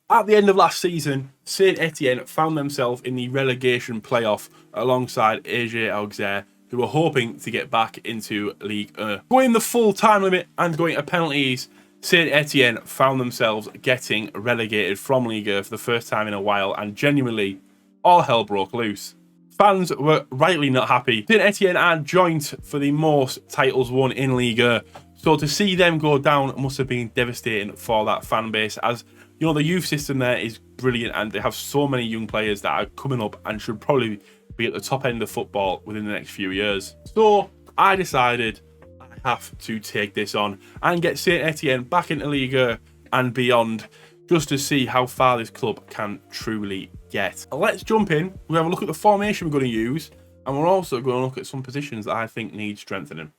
At the end of last season, Saint-Etienne found themselves in the relegation playoff alongside AG Auxerre, who were hoping to get back into Ligue 1. Going the full time limit and going to penalties, Saint-Etienne found themselves getting relegated from Ligue 1 for the first time in a while, and genuinely, all hell broke loose. Fans were rightly not happy. Saint-Etienne are joint for the most titles won in Ligue 1, so to see them go down must have been devastating for that fan base, as you know, the youth system there is brilliant and they have so many young players that are coming up and should probably be at the top end of football within the next few years. So I decided I have to take this on and get Saint-Etienne back into Ligue 1 and beyond, just to see how far this club can truly get. Let's jump in. We'll have a look at the formation we're going to use, and we're also going to look at some positions that I think need strengthening.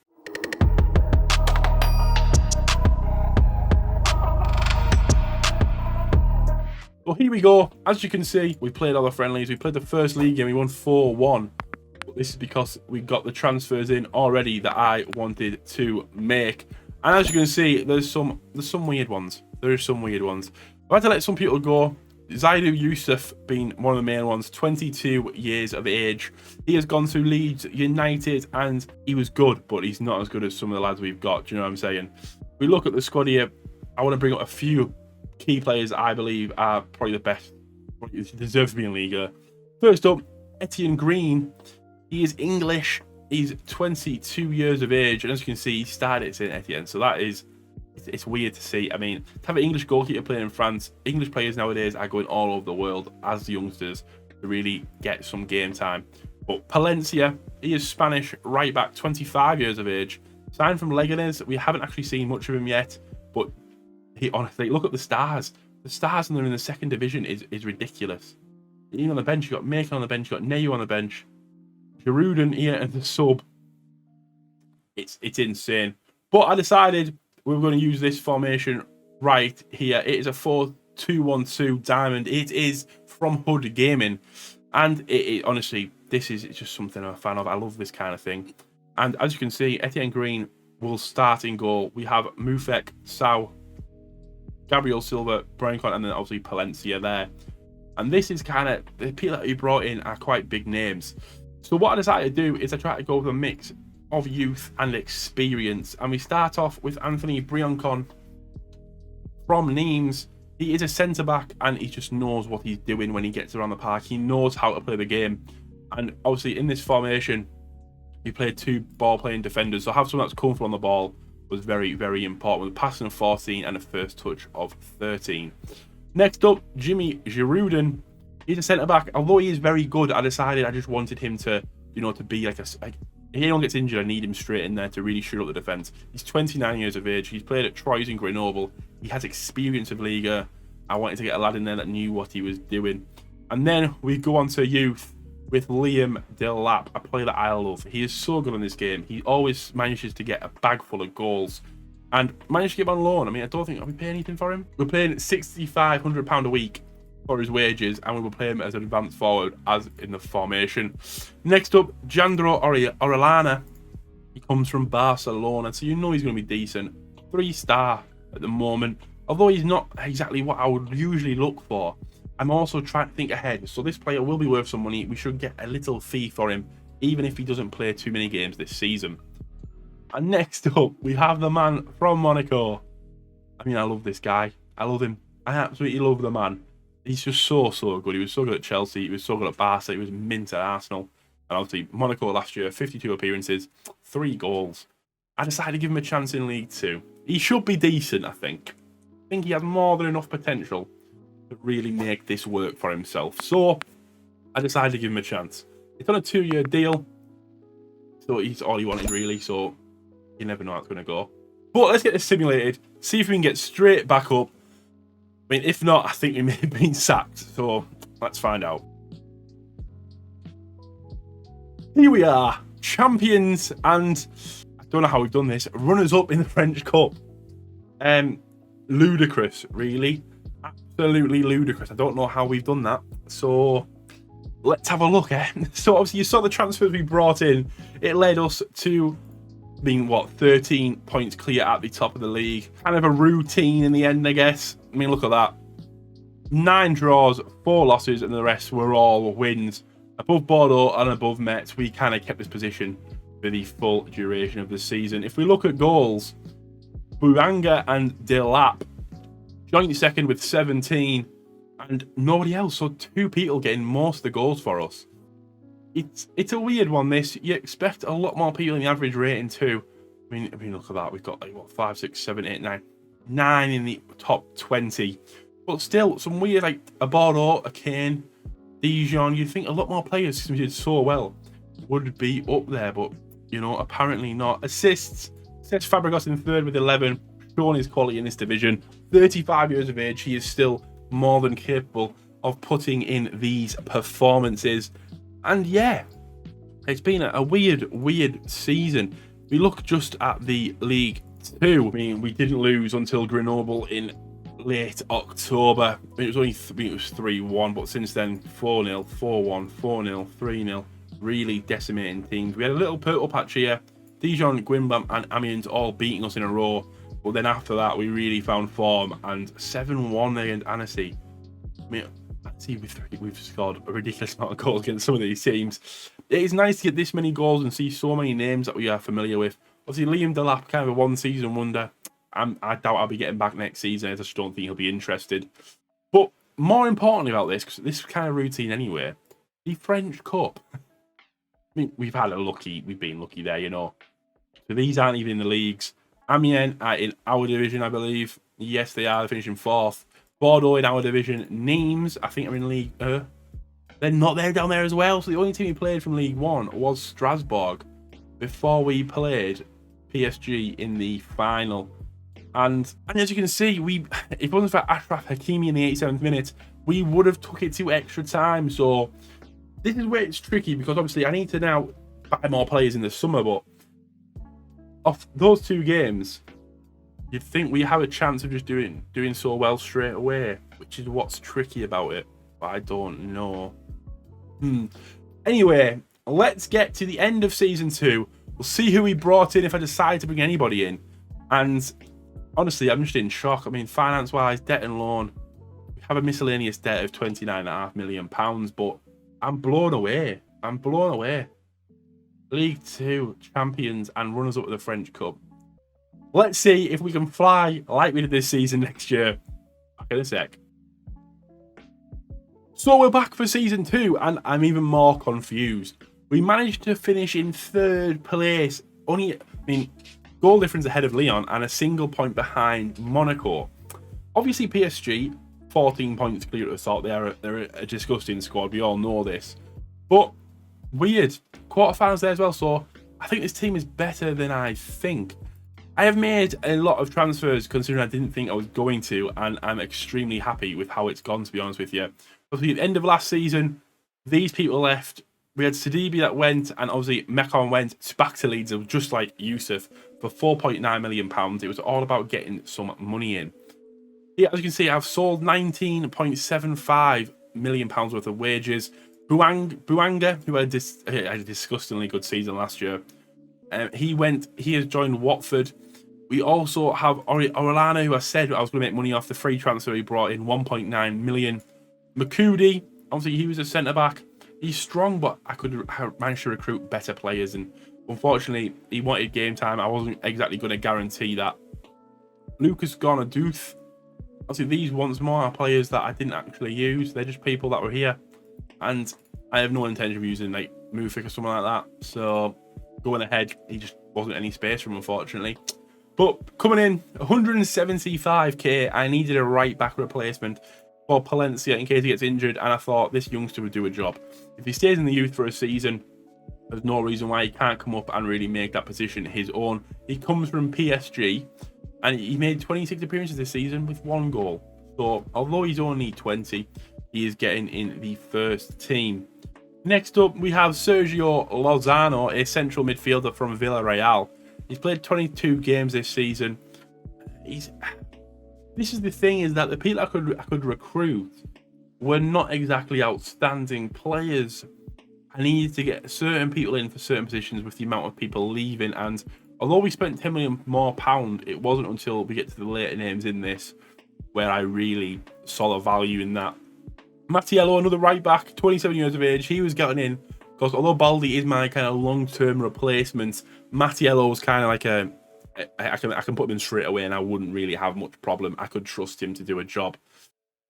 So here we go. As you can see, we played all the friendlies. We played the first league game. We won 4-1. But this is because we got the transfers in already that I wanted to make. And as you can see, there's some weird ones. There are some weird ones. I've had to let some people go. Zaidu Yusuf being one of the main ones, 22 years of age. He has gone to Leeds United and he was good, but he's not as good as some of the lads we've got. Do you know what I'm saying? We look at the squad here. I want to bring up a few key players I believe are probably the best, deserve to be in Liga. First up, Etienne Greene. He is English. He's 22 years of age, and as you can see, he started at Saint-Etienne. So that is, it's weird to see. I mean, to have an English goalkeeper playing in France, English players nowadays are going all over the world as youngsters to really get some game time. But Palencia, he is Spanish right back, 25 years of age. Signed from Leganes. We haven't actually seen much of him yet, but he honestly, look at the stars. The stars when they're in the second division is ridiculous. Even on the bench, you got Macon on the bench, you got Neyu on the bench, Gerudin here and the sub. It's insane. But I decided we were going to use this formation right here. It is a 4-2-1-2 diamond. It is from Hood Gaming, and it honestly, this is just something I'm a fan of. I love this kind of thing. And as you can see, Etienne Greene will start in goal. We have Mufek, Sau, Gabriel Silva, Brian Con, and then obviously Palencia there. And this is kind of, the people that he brought in are quite big names. So what I decided to do is I try to go with a mix of youth and experience. And we start off with Anthony Briancon from Nimes. He is a centre-back and he just knows what he's doing when he gets around the park. He knows how to play the game. And obviously in this formation, he played two ball-playing defenders. So have someone that's comfortable on the ball was very, very important, with a passing of 14 and a first touch of 13. Next up, Jimmy Gerudin. He's a centre-back. Although he is very good, I decided I just wanted him to, you know, to be like if anyone gets injured, I need him straight in there to really shoot up the defence. He's 29 years of age. He's played at Troyes in Grenoble. He has experience of Liga. I wanted to get a lad in there that knew what he was doing. And then we go on to youth with Liam Delap, a player that I love. He is so good in this game. He always manages to get a bag full of goals and managed to get him on loan. I mean, I don't think, are we paying anything for him? We're paying £6,500 a week for his wages, and we will play him as an advanced forward, as in the formation. Next up, Jandro Orie Orlana. He comes from Barcelona, so you know he's going to be decent. 3-star at the moment. Although he's not exactly what I would usually look for, I'm also trying to think ahead. So this player will be worth some money. We should get a little fee for him, even if he doesn't play too many games this season. And next up, we have the man from Monaco. I mean, I love this guy. I love him. I absolutely love the man. He's just so good. He was so good at Chelsea. He was so good at Barca. He was mint at Arsenal. And obviously, Monaco last year, 52 appearances, 3 goals. I decided to give him a chance in League 2. He should be decent, I think. I think he has more than enough potential to really make this work for himself. So I decided to give him a chance. It's on a 2-year deal, so he's all he wanted really, so you never know how it's going to go. But let's get this simulated, see if we can get straight back up. I mean, if not, I think we may have been sacked, so let's find out. Here we are, champions, and I don't know how we've done this, runners up in the French Cup. Ludicrous, really. Absolutely ludicrous. I don't know how we've done that. So let's have a look. So obviously you saw the transfers we brought in. It led us to being, 13 points clear at the top of the league. Kind of a routine in the end, I guess. I mean, look at that. 9 draws, 4 losses, and the rest were all wins. Above Bordeaux and above Metz, we kind of kept this position for the full duration of the season. If we look at goals, Bouranga and Delap joint second with 17, and nobody else. So 2 people getting most of the goals for us. It's a weird one, this. You expect a lot more people in the average rating too. I mean, look at that. We've got like, what, 5, 6, 7, 8, 9. 9 in the top 20. But still, some weird, like a Bordeaux, a Kane, Dijon. You'd think a lot more players, since we did so well, would be up there. But, you know, apparently not. Assists. Seth Fabregas in third with 11. Showing his quality in this division. 35 years of age. He is still more than capable of putting in these performances. And yeah, it's been a weird season. We look just at the League 2. I mean, we didn't lose until Grenoble in late October. It was only 3-1, but since then 4-0, 4-1, 4-0, 3-0. Really decimating teams. We had a little purple patch here. Dijon, Guingamp, and Amiens all beating us in a row. But then after that, we really found form, and 7-1 against Annecy. I mean, we've scored a ridiculous amount of goals against some of these teams. It is nice to get this many goals and see so many names that we are familiar with. Obviously, Liam Delap, kind of a one-season wonder. I doubt I'll be getting back next season. I just don't think he'll be interested. But more importantly about this, because this is kind of routine anyway, the French Cup. I mean, we've been lucky there, you know. So these aren't even in the leagues. Amiens are in our division, I believe. Yes, they are. They're finishing 4th. Bordeaux in our division. Nimes, I think, are in League. They're not there down there as well. So the only team we played from League 1 was Strasbourg before we played PSG in the final. And as you can see, if it wasn't for Achraf Hakimi in the 87th minute, we would have took it to extra time. So this is where it's tricky, because obviously I need to now buy more players in the summer, but off those 2 games, you'd think we have a chance of just doing so well straight away, which is what's tricky about it. But I don't know. Anyway, let's get to the end of season 2. We'll see who we brought in if I decide to bring anybody in. And honestly, I'm just in shock. I mean, finance-wise, debt and loan, we have a miscellaneous debt of £29.5 million, but I'm blown away. League 2 champions and runners-up of the French Cup. Let's see if we can fly like we did this season next year. Back in a sec. So we're back for season 2, and I'm even more confused. We managed to finish in 3rd place. Goal difference ahead of Lyon and a single point behind Monaco. Obviously, PSG, 14 points clear at the start. They're a disgusting squad. We all know this. But weird. Quarterfinals there as well. So I think this team is better than I think. I have made a lot of transfers considering I didn't think I was going to, and I'm extremely happy with how it's gone, to be honest with you. Obviously, at the end of last season, these people left. We had Sidibe that went, and obviously Mekon went back to Leeds, just like Yusuf, for £4.9 million. It was all about getting some money in. Yeah, as you can see, I've sold £19.75 million worth of wages. Bouranga, who had a disgustingly good season last year, he has joined Watford. We also have Orie Orlana, who I said I was going to make money off the free transfer he brought in, £1.9 million. Makudi, obviously he was a centre-back. He's strong, but I managed to recruit better players, and unfortunately, he wanted game time. I wasn't exactly going to guarantee that. Lucas Gonaduth. Obviously, these once more are players that I didn't actually use. They're just people that were here, and I have no intention of using like Mufik or something like that. So going ahead, he just wasn't any space for him, unfortunately. But coming in, 175k, I needed a right-back replacement for Palencia in case he gets injured, and I thought this youngster would do a job. If he stays in the youth for a season, there's no reason why he can't come up and really make that position his own. He comes from PSG, and he made 26 appearances this season with 1 goal. So although he's only 20, he is getting in the first team. Next up, we have Sergio Lozano, a central midfielder from Villarreal. He's played 22 games this season. This is the thing, is that the people I could recruit were not exactly outstanding players. I needed to get certain people in for certain positions with the amount of people leaving, and although we spent £10 million more, it wasn't until we get to the later names in this where I really saw the value in that. Mattiello, another right back, 27 years of age. He was getting in because although Baldi is my kind of long-term replacement, Mattiello was kind of like I can put him in straight away and I wouldn't really have much problem. I could trust him to do a job.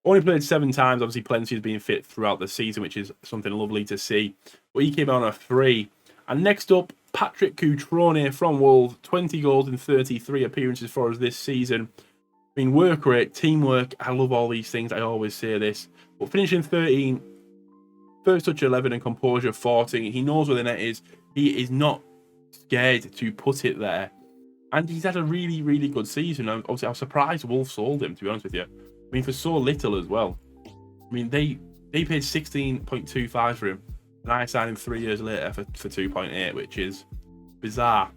Only played 7 times. Obviously, plenty has been fit throughout the season, which is something lovely to see. But he came on a 3. And next up, Patrick Cutrone from Wolves, 20 goals in 33 appearances for us this season. I mean, work rate, teamwork, I love all these things. I always say this. But finishing 13, first touch 11 and composure 14. He knows where the net is. He is not scared to put it there. And he's had a really, really good season. Obviously, I was surprised Wolves sold him, to be honest with you. I mean, for so little as well. I mean, they paid 16.25 for him. And I signed him 3 years later for 2.8, which is bizarre.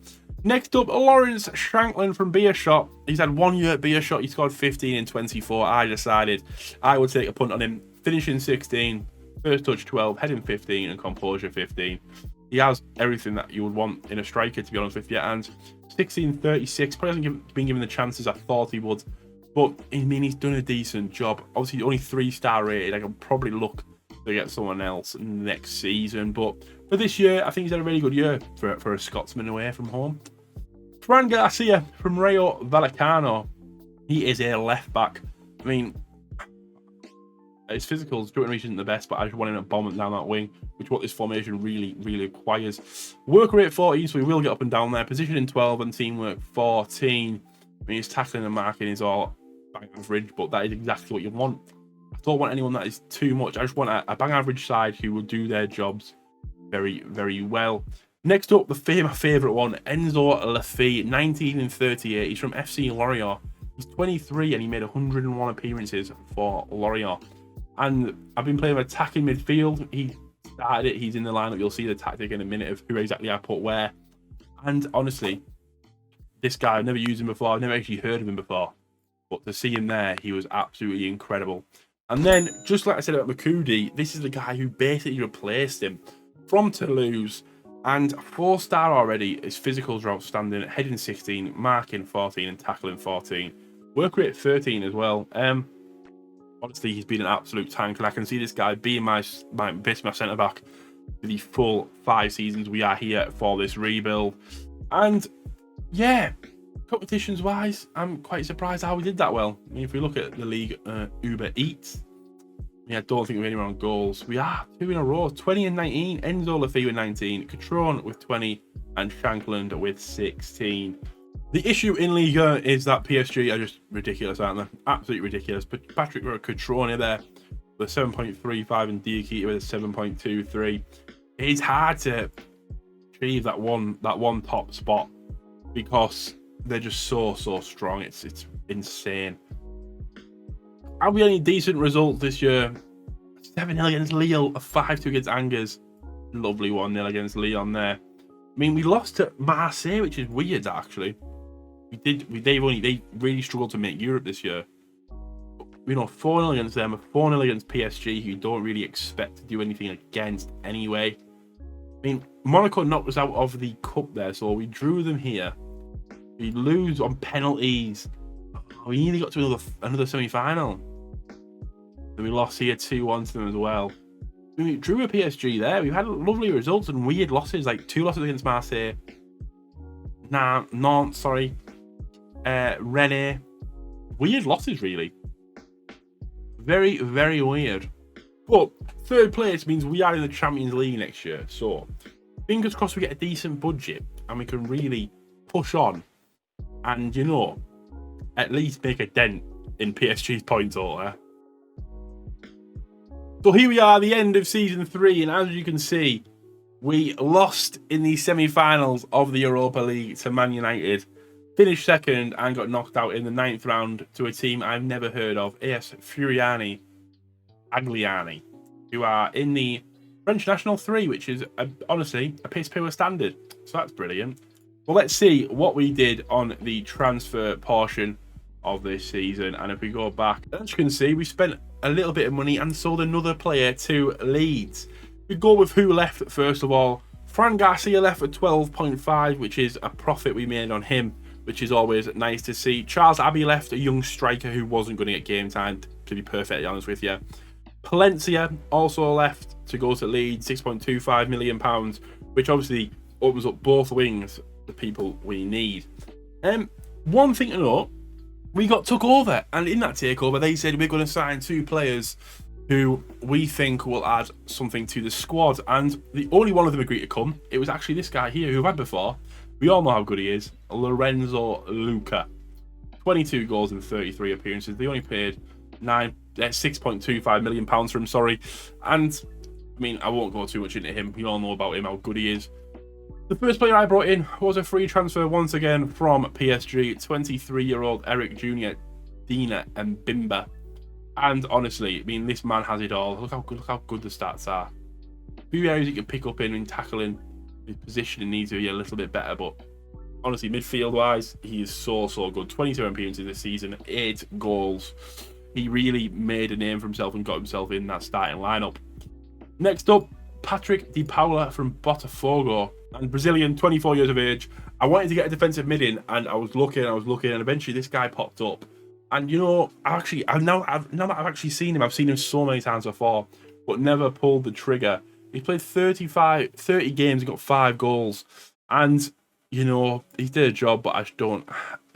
Next up, Lawrence Shanklin from Beershot. He's had 1 year at Beershot. He scored 15 in 24. I decided I would take a punt on him. Finishing 16, first touch 12, heading 15, and composure 15. He has everything that you would want in a striker, to be honest with you. And 1636, probably hasn't been given the chances I thought he would. But, I mean, he's done a decent job. Obviously, only 3-star rated. I can probably look to get someone else next season. But for this year, I think he's had a really good year for a Scotsman away from home. Fran Garcia from Rayo Vallecano. He is a left-back. I mean, his physicals, Jordan Reach isn't the best, but I just want him to bomb it down that wing, which is what this formation really, really requires. Work rate 14, so he will get up and down there. Positioning 12 and teamwork 14. I mean, his tackling and marking is all bang average, but that is exactly what you want. I don't want anyone that is too much. I just want a bang average side who will do their jobs very, very well. Next up, my favourite one, Enzo Lafay, 19 and 38. He's from FC Lorient. He's 23 and he made 101 appearances for Lorient. And I've been playing attacking midfield. He started it. He's in the lineup. You'll see the tactic in a minute of who exactly I put where. And honestly, this guy, I've never used him before. I've never actually heard of him before. But to see him there, he was absolutely incredible. And then, just like I said about Makudi, this is the guy who basically replaced him from Toulouse. And 4-star already. His physicals are outstanding. Heading 16, marking 14, and tackling 14. Work rate 13 as well. Honestly, he's been an absolute tank. And I can see this guy being my centre-back for the full 5 seasons we are here for this rebuild. And yeah, competitions-wise, I'm quite surprised how we did that well. I mean, if we look at the league Uber Eats, I don't think we're anywhere on goals. We are 2 in a row, 20 and 19. Enzo Lafay with 19, Catron with 20, and Shankland with 16. The issue in Liga is that PSG are just ridiculous, aren't they? Absolutely ridiculous. But Patrick Catron there with a 7.35 and Diakite with a 7.23. It's hard to achieve that one top spot because they're just so strong. It's insane. Have we any decent results this year? 7-0 against Lille, a 5-2 against Angers. Lovely 1-0 against Lyon there. I mean, we lost to Marseille, which is weird, actually. They really struggled to make Europe this year. But, 4-0 against them, a 4-0 against PSG, who you don't really expect to do anything against anyway. I mean, Monaco knocked us out of the cup there, so we drew them here. We lose on penalties. We nearly got to another semi-final. And we lost here 2-1 to them as well. We drew a PSG there. We've had lovely results and weird losses, like 2 losses against Marseille. Nantes, Rennes. Weird losses, really. Very, very weird. But 3rd place means we are in the Champions League next year. So, fingers crossed we get a decent budget and we can really push on. And, at least make a dent in PSG's points total. So here we are, the end of Season 3, and as you can see, we lost in the semi-finals of the Europa League to Man United, finished 2nd and got knocked out in the 9th round to a team I've never heard of, AS Furiani Agliani, who are in the French National 3, which is, honestly, a piss poor standard. So that's brilliant. Well, let's see what we did on the transfer portion of this season. And if we go back, as you can see, we spent a little bit of money and sold another player to Leeds. We go with who left first of all. Fran Garcia left for 12.5, which is a profit we made on him. which is always nice to see. Charles Abbey left, a young striker who wasn't going to get game time, to be perfectly honest with you. Palencia also left to go to Leeds, £6.25 million, which obviously opens up both wings, the people we need. One thing to note, we got took over, and in that takeover, they said we're going to sign 2 players who we think will add something to the squad, and the only one of them agreed to come. It was actually this guy here who I've had before. We all know how good he is, Lorenzo Luca. 22 goals in 33 appearances. They only paid £6.25 million for him, sorry. And, I mean, I won't go too much into him. You all know about him, how good he is. The first player I brought in was a free transfer once again from PSG, 23-year-old Eric Jr. Dina and Bimba. And honestly, I mean, this man has it all. Look how good the stats are. A few areas you can pick up in tackling. His positioning needs to be a little bit better, but honestly, midfield-wise, he is so good. 27 appearances this season, 8 goals. He really made a name for himself and got himself in that starting lineup. Next up, Patrick de Paula from Botafogo, and Brazilian, 24 years of age. I wanted to get a defensive mid in, and I was looking, and eventually this guy popped up. And you know, now that I've actually seen him, I've seen him so many times before, but never pulled the trigger. He played 30 games and got 5 goals. And, you know, he did a job, but I just don't.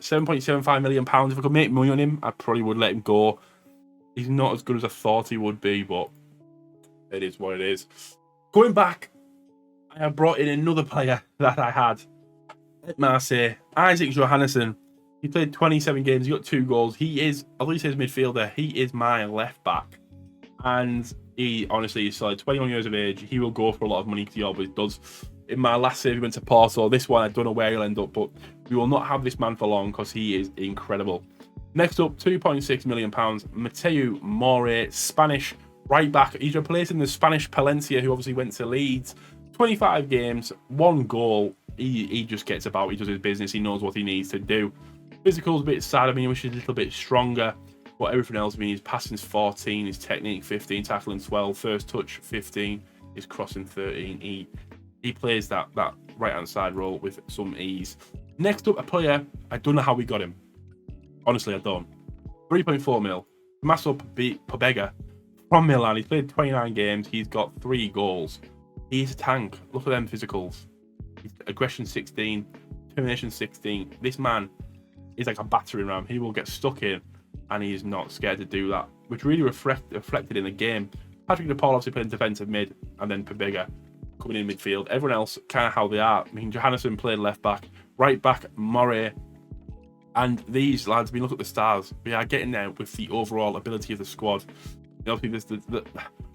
£7.75 million. If I could make money on him, I probably would let him go. He's not as good as I thought he would be, but it is what it is. Going back, I have brought in another player that I had at Marseille, Isaac Johannesson. He played 27 games. He got 2 goals. He is, at least his midfielder, he is my left back. And he, honestly, is solid. 21 years of age. He will go for a lot of money, he always does. In my last save, he went to Porto. This one, I don't know where he'll end up, but we will not have this man for long because he is incredible. Next up, £2.6 million, Mateu More, Spanish right back. He's replacing the Spanish Palencia, who obviously went to Leeds. 25 games, 1 goal. He just gets about. He does his business. He knows what he needs to do. Physical's a bit sad. I mean, he wishes a little bit stronger. But everything else, I mean, his passing's 14, his technique 15, tackling 12, first touch 15, his crossing 13. He plays that right-hand side role with some ease. Next up, a player, I don't know how we got him. Honestly, I don't. 3.4 mil. Tommaso Pobega from Milan. He's played 29 games. He's got 3 goals. He's a tank. Look at them physicals. He's aggression 16, determination 16. This man is like a battering ram. He will get stuck in, and he's not scared to do that, which really reflected in the game. Patrick de Paul obviously playing defensive mid, and then Pobega coming in midfield. Everyone else kind of how they are. I mean, Johannesson played left back, right back More, and these lads. I mean, look at the stars. We are getting there with the overall ability of the squad. You know,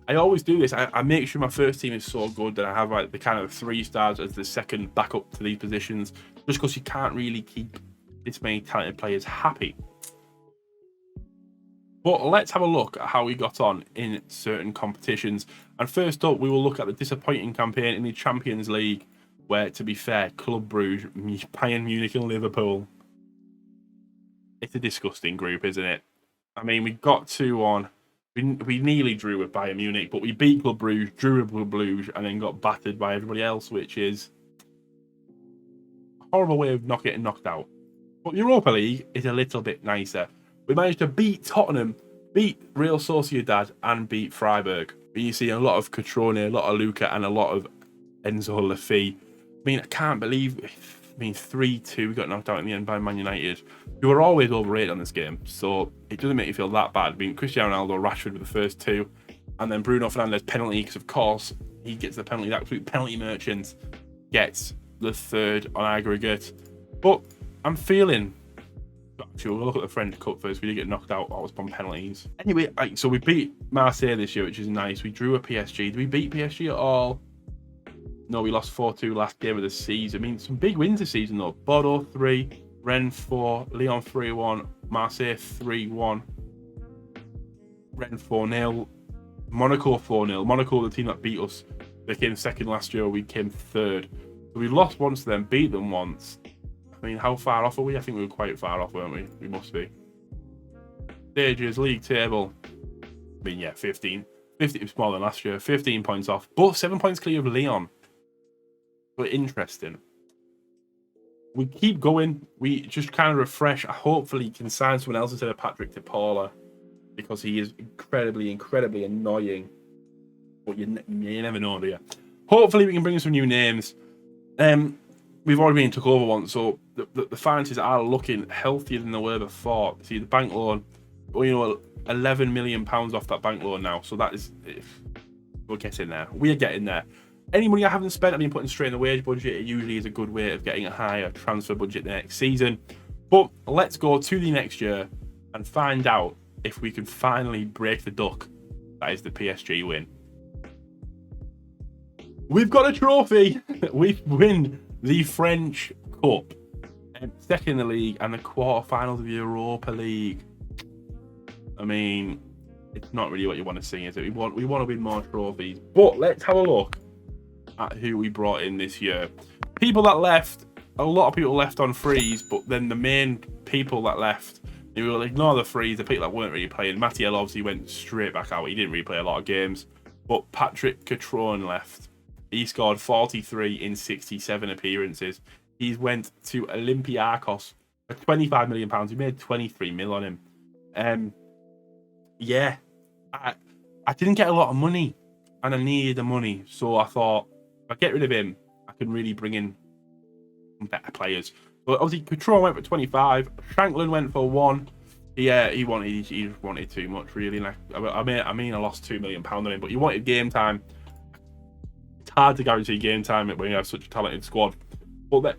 I always do this. I make sure my first team is so good that I have like the kind of 3 stars as the second backup to these positions, just because you can't really keep this many talented players happy. But let's have a look at how we got on in certain competitions. And first up, we will look at the disappointing campaign in the Champions League, where, to be fair, Club Brugge, Bayern Munich and Liverpool. It's a disgusting group, isn't it? I mean, we got 2-1. We nearly drew with Bayern Munich, but we beat Club Brugge, drew with Club Brugge, and then got battered by everybody else, which is a horrible way of not getting knocked out. But Europa League is a little bit nicer. We managed to beat Tottenham, beat Real Sociedad, and beat Freiburg. You see a lot of Catron, a lot of Luca, and a lot of Enzo Lafay. I mean, I can't believe. I mean, 3-2, we got knocked out in the end by Man United, who are always overrated on this game, so it doesn't make you feel that bad. I mean, Cristiano Ronaldo, Rashford were the first 2, and then Bruno Fernandes penalty, because of course he gets the penalty. The absolute penalty merchant gets the 3rd on aggregate. But I'm feeling. Actually, we'll look at the French Cup first. We did get knocked out on penalties. Anyway, so we beat Marseille this year, which is nice. We drew a PSG. Did we beat PSG at all? No, we lost 4-2 last game of the season. I mean, some big wins this season, though. Bordeaux 3, Rennes 4, Lyon 3-1, Marseille 3-1, Rennes 4-0, Monaco 4-0. Monaco, the team that beat us, they came second last year. We came 3rd. So we lost once to them, beat them once. I mean, how far off are we? I think we were quite far off, weren't we? We must be. Stages, league table. I mean, yeah, 15. 50 was more than last year. 15 points off. But 7 points clear of Lyon. But interesting. we keep going. We just kind of refresh. Hopefully, can sign someone else instead of Patrick to Paula, because he is incredibly annoying. But you never know, do you? Hopefully, we can bring some new names. We've already been took over once, so the finances are looking healthier than they were before. See, the bank loan, £11 million off that bank loan now. So that is, we're getting there. We are getting there. Any money I haven't spent, I've been putting straight in the wage budget. It usually is a good way of getting a higher transfer budget next season. But let's go to the next year and find out if we can finally break the duck. That is the PSG win. We've got a trophy. We win the French Cup, second in the league, and the quarterfinals of the Europa League. I mean, it's not really what you want to see, is it? We want to win more trophies. But let's have a look at who we brought in this year. People that left, a lot of people left on frees, but then the main people that left, we will ignore the frees, the people that weren't really playing. Macias obviously went straight back out. He didn't really play a lot of games. But Patrick Catron left. He scored 43 in 67 appearances. He went to Olympiacos for £25 million. We made 23 mil on him. Yeah, I didn't get a lot of money, and I needed the money. So I thought, if I get rid of him, I can really bring in some better players. But obviously, Catron went for 25. Shanklin went for 1. He just wanted too much, really. Like, I lost £2 million on him, but he wanted game time. It's hard to guarantee game time when you have such a talented squad. But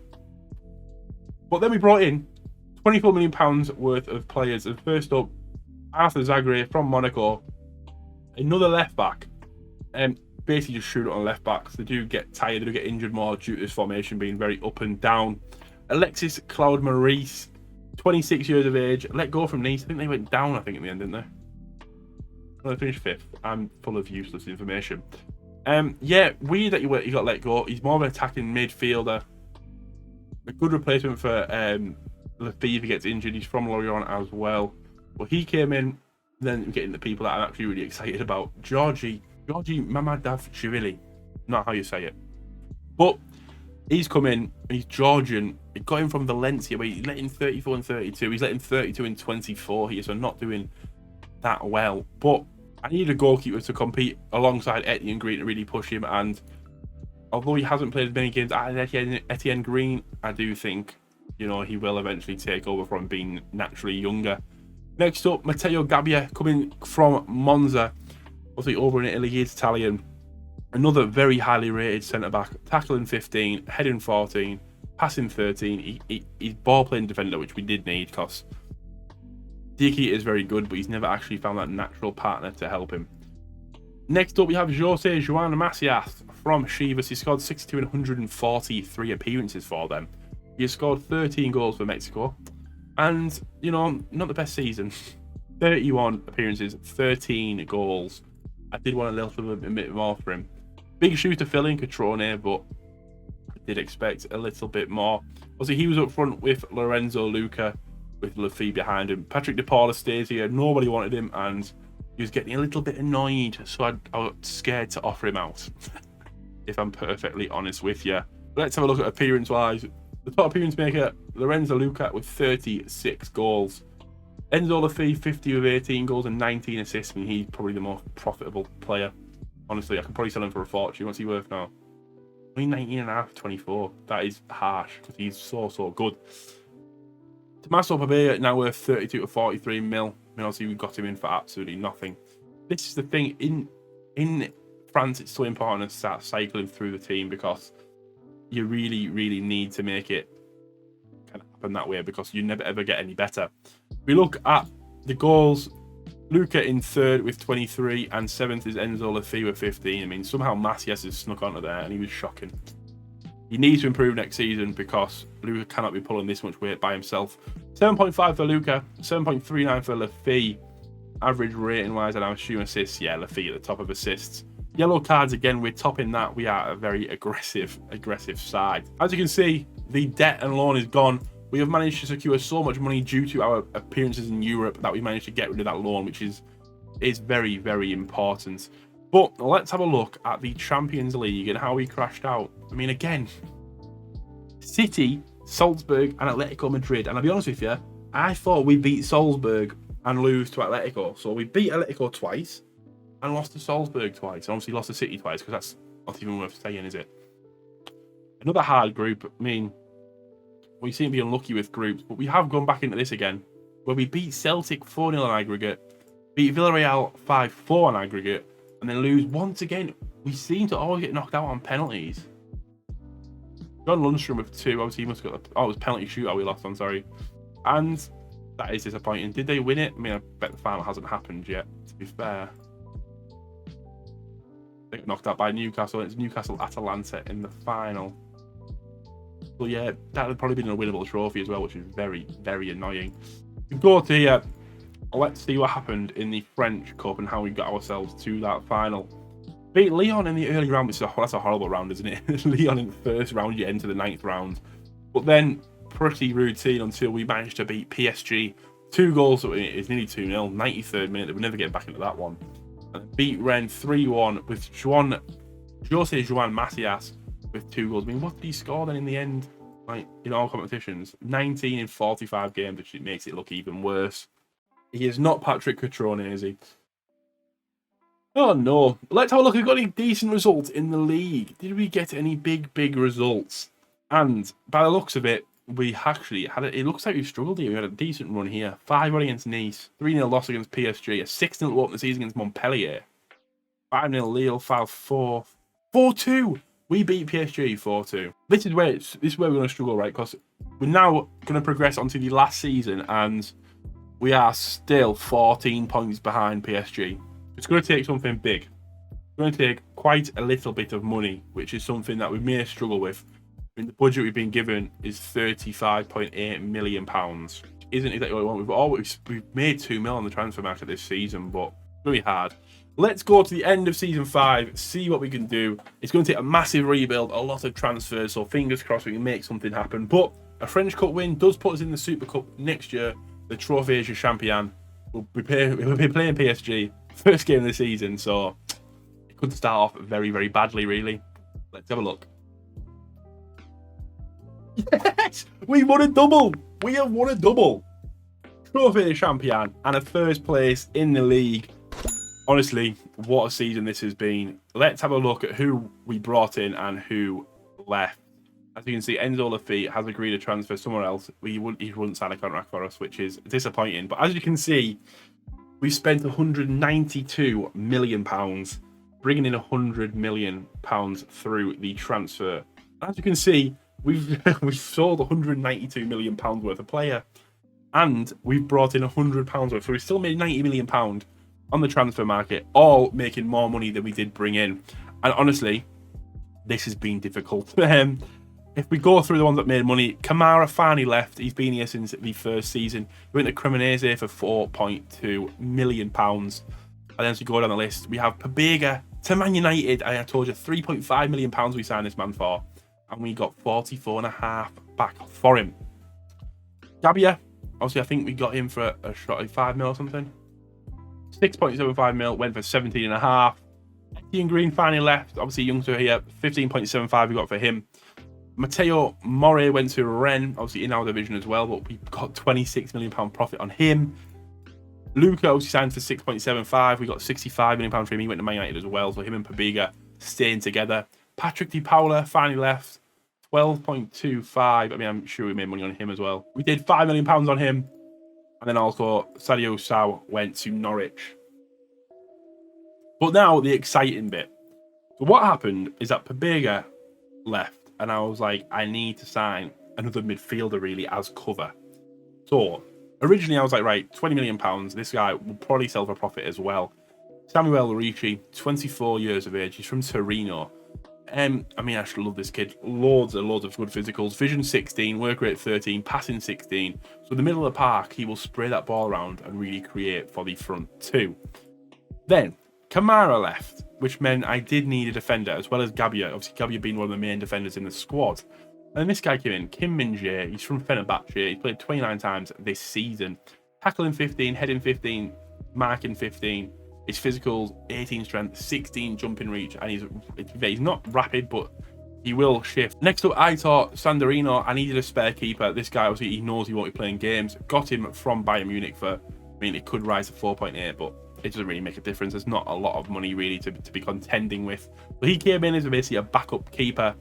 then we brought in £24 million worth of players. And first up, Arthur Zagre from Monaco, another left back. Basically just shoot it on left backs. They do get tired, they do get injured more due to this formation being very up and down. Alexis Claude Maurice, 26 years of age, let go from Nice. I think they went down, in the end, didn't they? Well, they finished 5th. I'm full of useless information. Yeah, weird that he got let go. He's more of an attacking midfielder. A good replacement for Lafeve if he gets injured. He's from Lorient as well. Well, he came in, then getting the people that I'm actually really excited about. Georgi Mamadavashvili. Not how you say it. But he's come in, he's Georgian. He got him from Valencia, but he's letting 34 and 32. He's letting 32 and 24 here, so not doing that well. But I need a goalkeeper to compete alongside Etienne Greene to really push him. And although he hasn't played as many games as Etienne Greene, I do think, he will eventually take over from being naturally younger. Next up, Matteo Gabbia, coming from Monza. Obviously over in Italy, he's Italian. Another very highly rated centre-back. Tackling 15, heading 14, passing 13. He's ball-playing defender, which we did need, because Diakite is very good, but he's never actually found that natural partner to help him. Next up, we have Joanna Macias from Chivas. He scored 62 and 143 appearances for them. He has scored 13 goals for Mexico. And, not the best season. 31 appearances, 13 goals. I did want a little bit more for him. Big shoe to fill in, Catrone, but I did expect a little bit more. Obviously, he was up front with Lorenzo Luca, with Lafeve behind him. Patrick De Paula stays here. Nobody wanted him, and he was getting a little bit annoyed, so I was scared to offer him out, if I'm perfectly honest with you. Let's have a look at appearance-wise. The top appearance maker, Lorenzo Luca, with 36 goals. Enzo Lafeve, 50 with 18 goals and 19 assists. I mean, he's probably the most profitable player. Honestly, I could probably sell him for a fortune. What's he worth now? Only 19 and a half, 24. That is harsh, because he's so good. Tommaso Pabea now worth 32 to 43 mil. I mean, obviously, we got him in for absolutely nothing. This is the thing. In France, it's so important to start cycling through the team, because you really need to make it kind of happen that way, because you never ever get any better. We look at the goals. Luca in 3rd with 23, and 7th is Enzo Lafeve with 15. I mean, somehow Macias has snuck onto there, and he was shocking. He needs to improve next season, because Luca cannot be pulling this much weight by himself. 7.5 for Luca, 7.39 for Lafeve. Average rating wise, and I'm assuming assists. Yeah, Lafeve at the top of assists. Yellow cards, again, we're topping that. We are a very aggressive side. As you can see, the debt and loan is gone. We have managed to secure so much money due to our appearances in Europe that we managed to get rid of that loan, which is very important. But let's have a look at the Champions League and how we crashed out. I mean, again, City Salzburg and Atletico Madrid. And I'll be honest with you, I thought we'd beat Salzburg and lose to Atletico. So we beat Atletico twice and lost to Salzburg twice. And obviously lost to City twice, because that's not even worth saying, is it? Another hard group. I mean, we seem to be unlucky with groups, but we have gone back into this again, where we beat Celtic 4-0 on aggregate, beat Villarreal 5-4 on aggregate, and then lose once again. We seem to always get knocked out on penalties. John Lundstrom with 2. Obviously, he must have got it was penalty shootout we lost on, sorry. And that is disappointing. Did they win it? I mean, I bet the final hasn't happened yet, to be fair. They got knocked out by Newcastle. It's Newcastle Atalanta in the final. Well, yeah, that would probably been a winnable trophy as well, which is very, very annoying. We go to here. Let's see what happened in the French Cup and how we got ourselves to that final. Beat Lyon in the early round. That's a horrible round, isn't it? Lyon in the first round, you enter the 9th round. But then, pretty routine until we managed to beat PSG. 2 goals, so it's nearly 2-0. 93rd minute, they would never get back into that one. And beat Rennes 3-1 with Joanna Macias with 2 goals. I mean, what did he score then in the end? Like, in all competitions? 19 in 45 games, which makes it look even worse. He is not Patrick Catron, is he? Oh no. Let's have a look. We've got any decent results in the league. Did we get any big results? And by the looks of it, we actually had it looks like we struggled here. We had a decent run here. 5-1 against Nice, 3-0 loss against PSG, a 6-0 open the season against Montpellier, 5-0 Lille, 5-4, 4-2. We beat PSG 4-2. This is where we're going to struggle, right? Because we're now going to progress onto the last season, and we are still 14 points behind PSG. It's going to take something big. It's going to take quite a little bit of money, which is something that we may struggle with. I mean, the budget we've been given is £35.8 million. Isn't exactly what we want. We've made 2 mil on the transfer market this season, but it's going to be hard. Let's go to the end of season 5, see what we can do. It's going to take a massive rebuild, a lot of transfers, so fingers crossed we can make something happen. But a French Cup win does put us in the Super Cup next year. The Trophée du Champion. We'll be playing PSG. First game of the season, so it could start off very, very badly, really. Let's have a look. Yes! We won a double! We have won a double! Trophée du Champion and a first place in the league. Honestly, what a season this has been. Let's have a look at who we brought in and who left. As you can see, Enzo Lafitte has agreed to transfer somewhere else. He wouldn't sign a contract for us, which is disappointing. But as you can see, we spent £192 million, bringing in £100 million through the transfer. As you can see, we've sold £192 million worth of player, and we've brought in £100 worth. So we still made £90 million on the transfer market, all making more money than we did bring in. And honestly, this has been difficult. If we go through the ones that made money, Kamara finally left. He's been here since the first season. We went to Cremonese for £4.2 million. And then as we go down the list, we have Pabega to Man United. And I told you, £3.5 million we signed this man for. And we got 44.5 back for him. Gabia, obviously I think we got him for a shot of 5 mil or something. 6.75 mil, went for 17.5. Etienne Greene finally left. Obviously youngster here, 15.75 we got for him. Matteo More went to Rennes, obviously in our division as well, but we got £26 million profit on him. Luca obviously signed for 6.75. We got £65 million for him. He went to Man United as well, so him and Pabega staying together. Patrick Di Paula finally left, 12.25. I mean, I'm sure we made money on him as well. We did £5 million on him. And then also Sadio Sow went to Norwich. But now the exciting bit. So what happened is that Pabega left. And I was like, I need to sign another midfielder really as cover. So originally I was like, right, £20 million. This guy will probably sell for profit as well. Samuel Richie, 24 years of age. He's from Torino. I mean, I actually love this kid. Loads and loads of good physicals. Vision 16, work rate 13, passing 16. So in the middle of the park, he will spray that ball around and really create for the front two. Then Kamara left, which meant I did need a defender, as well as Gabia. Obviously, Gabia being one of the main defenders in the squad. And then this guy came in, Kim Min-jae. He's from Fenerbahce. He's played 29 times this season. Tackling 15, heading 15, marking 15. His physicals, 18 strength, 16 jumping reach. And he's not rapid, but he will shift. Next up, I thought Sanderino. I needed a spare keeper. This guy, obviously, he knows he won't be playing games. Got him from Bayern Munich for, I mean, it could rise to 4.8, but it doesn't really make a difference. There's not a lot of money really to be contending with. But he came in as basically a backup keeper.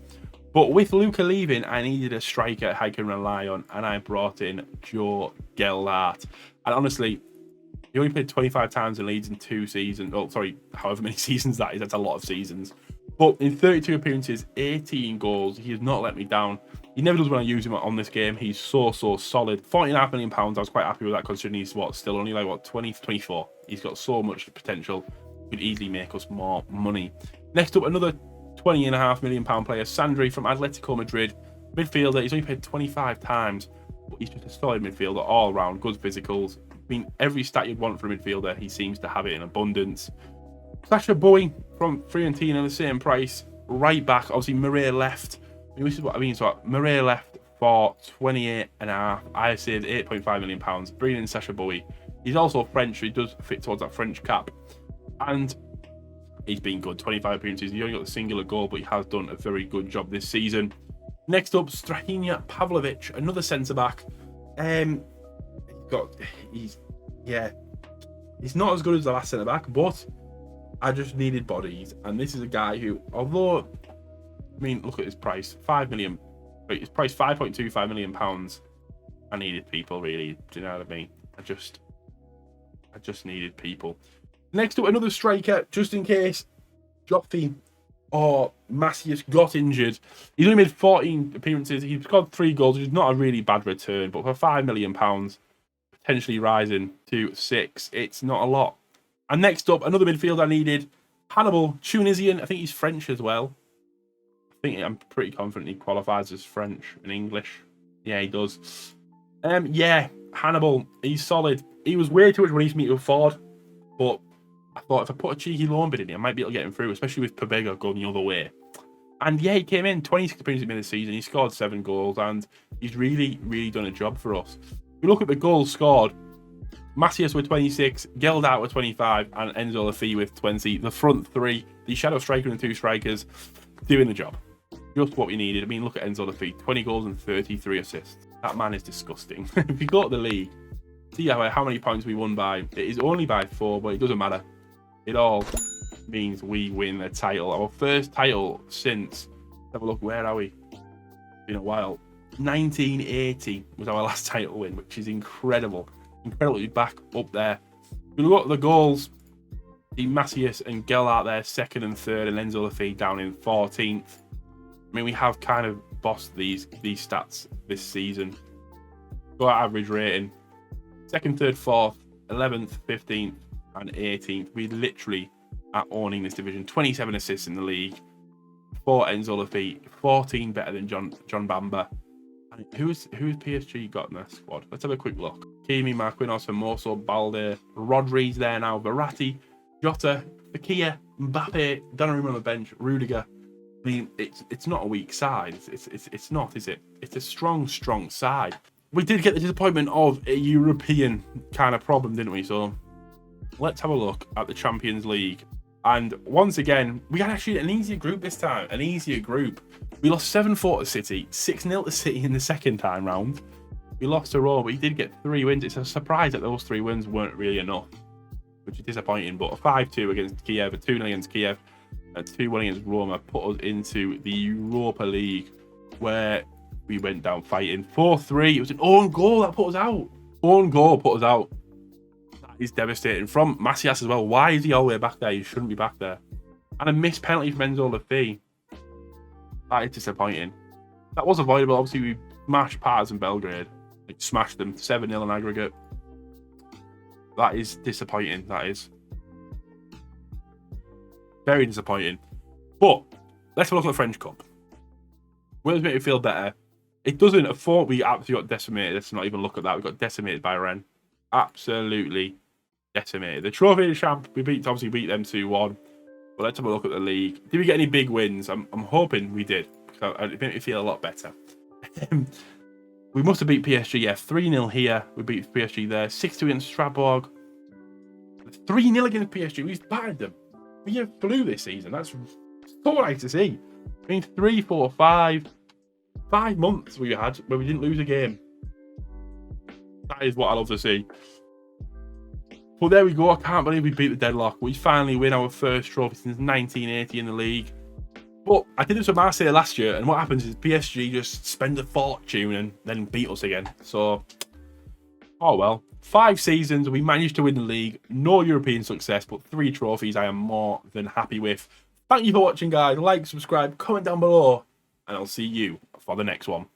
But with Luca leaving, I needed a striker I can rely on, and I brought in Joe Gelhardt. And honestly, he only played 25 times in Leeds in 2 seasons. Oh, sorry, however many seasons that is. That's a lot of seasons. But in 32 appearances, 18 goals, he has not let me down. He never does when I use him on this game. He's so solid. £14.5 million. I was quite happy with that, considering he's still only like 24. He's got so much potential. Could easily make us more money. Next up, another £20.5 million player, Sandri from Atletico Madrid. Midfielder. He's only played 25 times, but he's just a solid midfielder all around. Good physicals. I mean, every stat you'd want from a midfielder, he seems to have it in abundance. Sacha Bowie from Fiorentina, the same price. Right back, obviously Murray left. I mean, this is what I mean. So Murray left for 28.5. I saved £8.5 million. Bringing in Sacha Bowie. He's also French, so he does fit towards that French cap. And he's been good. 25 appearances. He only got the singular goal, but he has done a very good job this season. Next up, Strahinja Pavlovic, another centre back. He's not as good as the last centre back, but I just needed bodies, and this is a guy who, although, I mean, look at his price, 5 million. His price, £5.25 million. I needed people, really. Do you know what I mean? I just needed people. Next up, another striker, just in case Joffy or Macias got injured. He's only made 14 appearances. He's scored 3 goals, which is not a really bad return, but for £5 million, potentially rising to 6, it's not a lot. And next up, another midfield I needed, Hannibal, Tunisian. I think he's French as well. I'm pretty confident he qualifies as French and English. Yeah, he does. Yeah, Hannibal, he's solid. He was way too much money for me to afford, but I thought if I put a cheeky loan bid in it, I might be able to get him through, especially with Pobega going the other way. And yeah, he came in, 26 appearances in the season. He scored 7 goals, and he's really, really done a job for us. If you look at the goals scored, Macias with 26, Gelhardt with 25, and Enzo Lafay with 20. The front 3, the shadow striker and the 2 strikers, doing the job. Just what we needed. I mean, look at Enzo Lafay, 20 goals and 33 assists. That man is disgusting. If you go to the league, see how many points we won by. It is only by 4, but it doesn't matter. It all means we win a title. Our first title since, let's have a look, where are we? It's been a while. 1980 was our last title win, which is incredible. Incredible to be back up there. If you look at the goals, the Macias and Gelhardt there, 2nd and 3rd, and Enzo Lafay down in 14th. I mean, we have kind of bossed these stats this season. Got our average rating. 2nd, 3rd, 4th, 11th, 15th, and 18th. We literally are owning this division. 27 assists in the league. 4 Enzo Lafay, 14 better than John Bamba. Who's PSG got in their squad? Let's have a quick look. Kimi, Marquinhos, Hermoso, Balde, Rodri's there now, Verratti, Jota, Fekir, Mbappe, Donnarumma on the bench, Rudiger. I mean, it's not a weak side. It's not, is it? It's a strong side. We did get the disappointment of a European kind of problem, didn't we? So let's have a look at the Champions League. And once again, we had actually an easier group this time. An easier group. We lost 7-4 to City, 6-0 to City in the second time round. We lost to Rome, but he did get 3 wins. It's a surprise that those 3 wins weren't really enough, which is disappointing. But a 5-2 against Kiev, a 2-0 against Kiev, and 2-1 against Roma put us into the Europa League, where we went down fighting. 4-3. It was an own goal that put us out. Own goal put us out. That is devastating. From Macias as well. Why is he all the way back there? He shouldn't be back there. And a missed penalty from Enzo Lafay. That is disappointing. That was avoidable. Obviously, we smashed Partizan Belgrade. Like, smashed them 7-0 in aggregate. That is disappointing. That is. Very disappointing. But let's have a look at the French Cup. Will it make you feel better? It doesn't. I thought we absolutely got decimated. Let's not even look at that. We got decimated by Rennes. Absolutely decimated. The Trophy de Champ, we obviously beat them 2-1. But let's have a look at the league. Did we get any big wins? I'm hoping we did, because it made me feel a lot better. We must have beat PSG, yeah. 3-0 here. We beat PSG there. 6-2 against Strasbourg. 3-0 against PSG. We battered them. We flew this season. That's So nice to see. I mean, 3, 4, 5 months we had where we didn't lose a game. That is what I love to see. But there we go. I can't believe we beat the deadlock. We finally win our first trophy since 1980 in the league. But I did this with Marseille last year, and what happens is PSG just spend a fortune and then beat us again. So, oh well. 5 seasons, we managed to win the league. No European success, but 3 trophies I am more than happy with. Thank you for watching, guys. Like, subscribe, comment down below, and I'll see you for the next one.